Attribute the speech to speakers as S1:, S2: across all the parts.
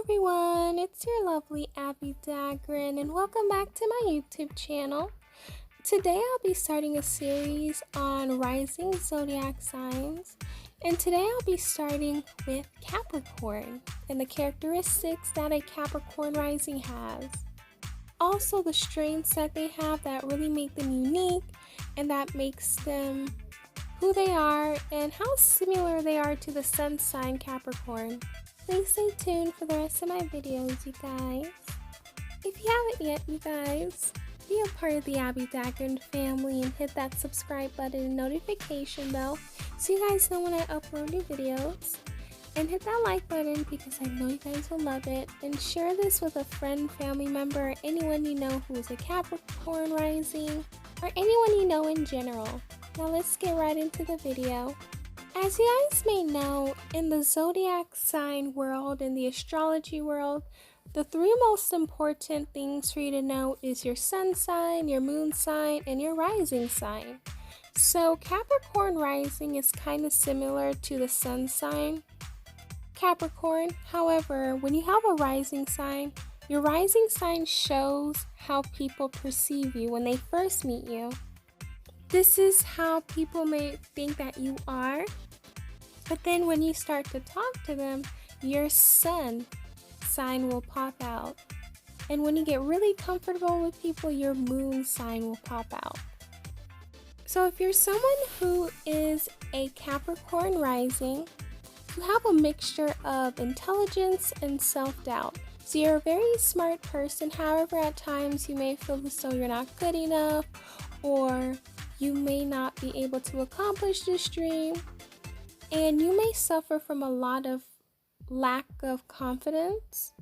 S1: everyone, it's your lovely Abby Dagrin, and welcome back to my YouTube channel. Today I'll be starting a series on rising zodiac signs, and today I'll be starting with Capricorn and the characteristics that a Capricorn rising has. Also the strengths that they have that really make them unique and that makes them who they are and how similar they are to the sun sign Capricorn. Please stay tuned for the rest of my videos, you guys. If you haven't yet, you guys, be a part of the Abby Dagrin family and hit that subscribe button and notification bell so you guys know when I upload new videos. And hit that like button because I know you guys will love it. And share this with a friend, family member, or anyone you know who is a Capricorn rising, or anyone you know in general. Now let's get right into the video. As you guys may know, in the zodiac sign world, in the astrology world, the three most important things for you to know is your sun sign, your moon sign, and your rising sign. So Capricorn rising is kind of similar to the sun sign Capricorn. However, when you have a rising sign, your rising sign shows how people perceive you when they first meet you. This is how people may think that you are, but then when you start to talk to them, your sun sign will pop out. And when you get really comfortable with people, your moon sign will pop out. So if you're someone who is a Capricorn rising, you have a mixture of intelligence and self-doubt. So you're a very smart person, however at times you may feel as though you're not good enough, or you may not be able to accomplish this dream, and you may suffer from a lot of lack of confidence,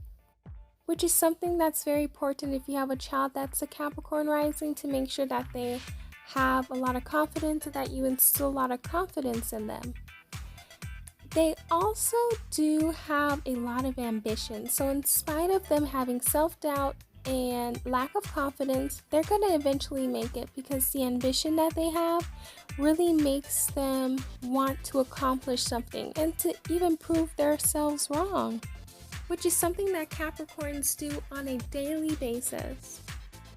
S1: which is something that's very important if you have a child that's a Capricorn rising, to make sure that they have a lot of confidence and that you instill a lot of confidence in them. They also do have a lot of ambition, so in spite of them having self-doubt and lack of confidence, they're going to eventually make it because the ambition that they have really makes them want to accomplish something and to even prove themselves wrong, which is something that Capricorns do on a daily basis.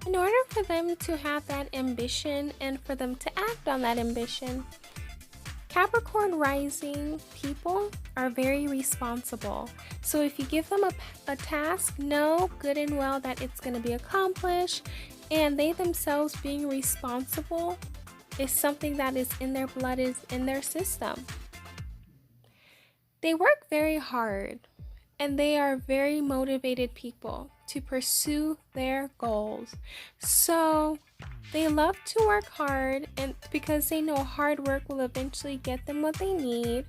S1: In order for them to have that ambition and for them to act on that ambition, Capricorn rising people are very responsible. So if you give them a task, know good and well that it's going to be accomplished, and they themselves being responsible is something that is in their blood, is in their system. They work very hard and they are very motivated people to pursue their goals. So they love to work hard, and because they know hard work will eventually get them what they need,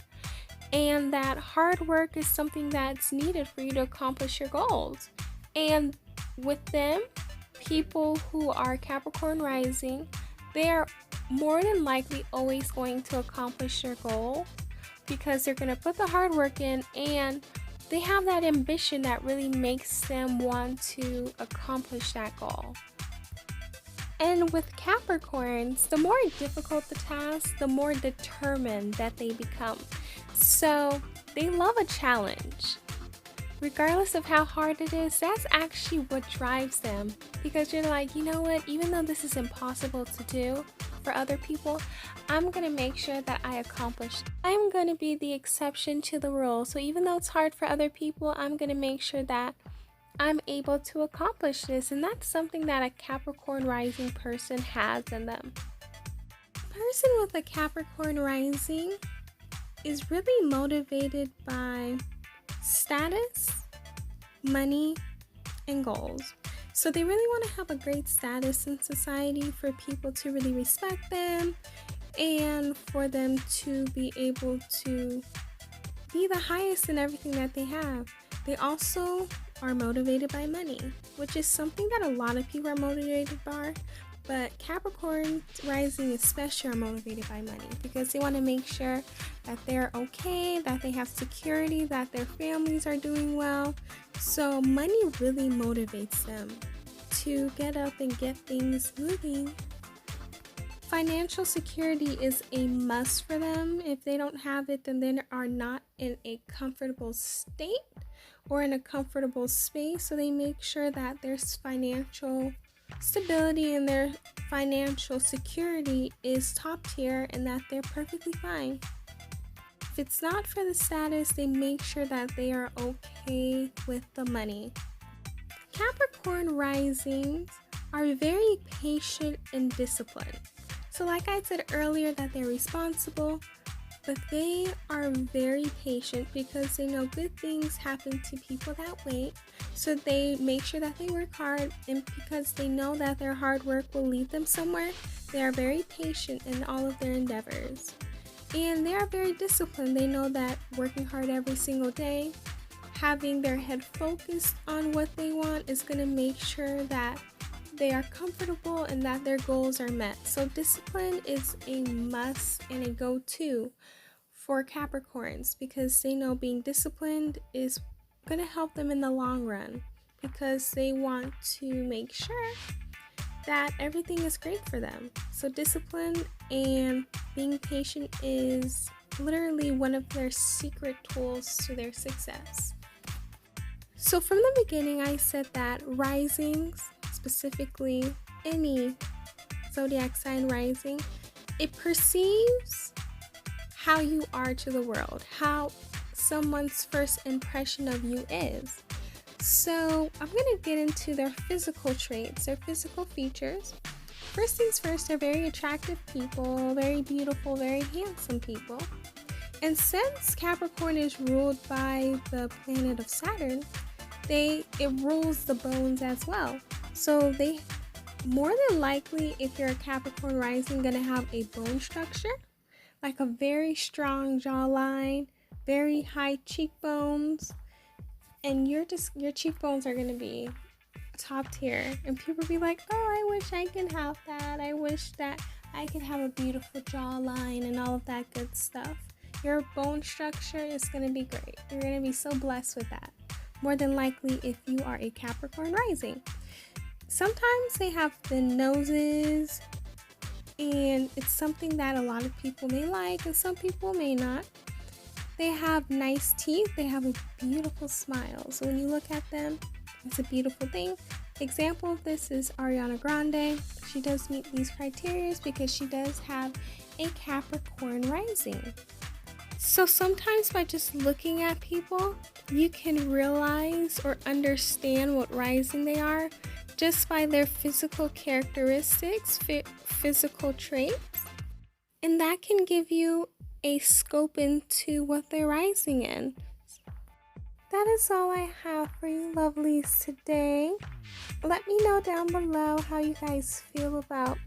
S1: and that hard work is something that's needed for you to accomplish your goals. And with them, people who are Capricorn rising, they are more than likely always going to accomplish their goal because they're going to put the hard work in, and they have that ambition that really makes them want to accomplish that goal. And with Capricorns, the more difficult the task, the more determined that they become. So they love a challenge. Regardless of how hard it is, that's actually what drives them. Because you're like, you know what, even though this is impossible to do for other people, I'm going to make sure that I accomplish. I'm going to be the exception to the rule. So even though it's hard for other people, I'm going to make sure that I'm able to accomplish this, and that's something that a Capricorn rising person has in them. A person with a Capricorn rising is really motivated by status, money, and goals. So they really want to have a great status in society for people to really respect them and for them to be able to be the highest in everything that they have. They also are motivated by money, which is something that a lot of people are motivated by, but Capricorn rising especially are motivated by money because they want to make sure that they're okay, that they have security, that their families are doing well. So money really motivates them to get up and get things moving. Financial security is a must for them. If they don't have it, then they are not in a comfortable state or in a comfortable space, so they make sure that there's financial stability and their financial security is top tier and that they're perfectly fine. If it's not for the status, they make sure that they are okay with the money. Capricorn risings are very patient and disciplined. So like I said earlier, that they're responsible, but they are very patient because they know good things happen to people that wait. So they make sure that they work hard, and because they know that their hard work will lead them somewhere, they are very patient in all of their endeavors. And they are very disciplined. They know that working hard every single day, having their head focused on what they want, is going to make sure that they are comfortable and that their goals are met. So discipline is a must and a go-to for Capricorns, because they know being disciplined is going to help them in the long run, because they want to make sure that everything is great for them. So discipline and being patient is literally one of their secret tools to their success. So from the beginning, I said that risings, specifically any zodiac sign rising, it perceives how you are to the world, how someone's first impression of you is. So I'm going to get into their physical traits, their physical features. First things first, they're very attractive people, very beautiful, very handsome people. And since Capricorn is ruled by the planet of Saturn, it rules the bones as well. So they more than likely, if you're a Capricorn rising, going to have a bone structure, like a very strong jawline, very high cheekbones, and your cheekbones are going to be top tier, and people be like, oh, I wish I could have that, I wish that I could have a beautiful jawline and all of that good stuff. Your bone structure is going to be great. You're going to be so blessed with that, more than likely if you are a Capricorn rising. Sometimes they have thin noses, and it's something that a lot of people may like and some people may not. They have nice teeth. They have a beautiful smile. So when you look at them, it's a beautiful thing. Example of this is Ariana Grande. She does meet these criteria because she does have a Capricorn rising. So sometimes by just looking at people, you can realize or understand what rising they are just by their physical characteristics, physical traits. And that can give you a scope into what they're rising in. That is all I have for you lovelies today. Let me know down below how you guys feel about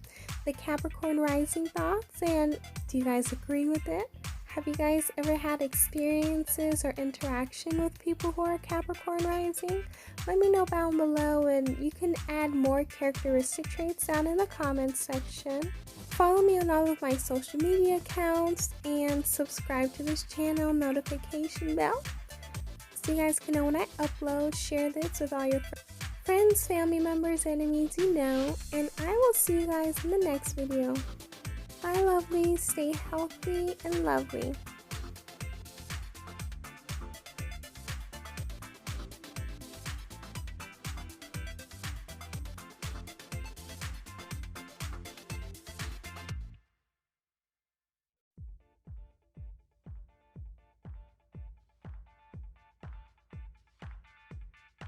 S1: the Capricorn rising thoughts, and do you guys agree with it? Have you guys ever had experiences or interaction with people who are Capricorn rising? Let me know down below, and you can add more characteristic traits down in the comments section. Follow me on all of my social media accounts and subscribe to this channel, notification bell, so you guys can know when I upload. Share this with all your friends, family members, enemies you know, and I will see you guys in the next video. Bye lovely, stay healthy and lovely.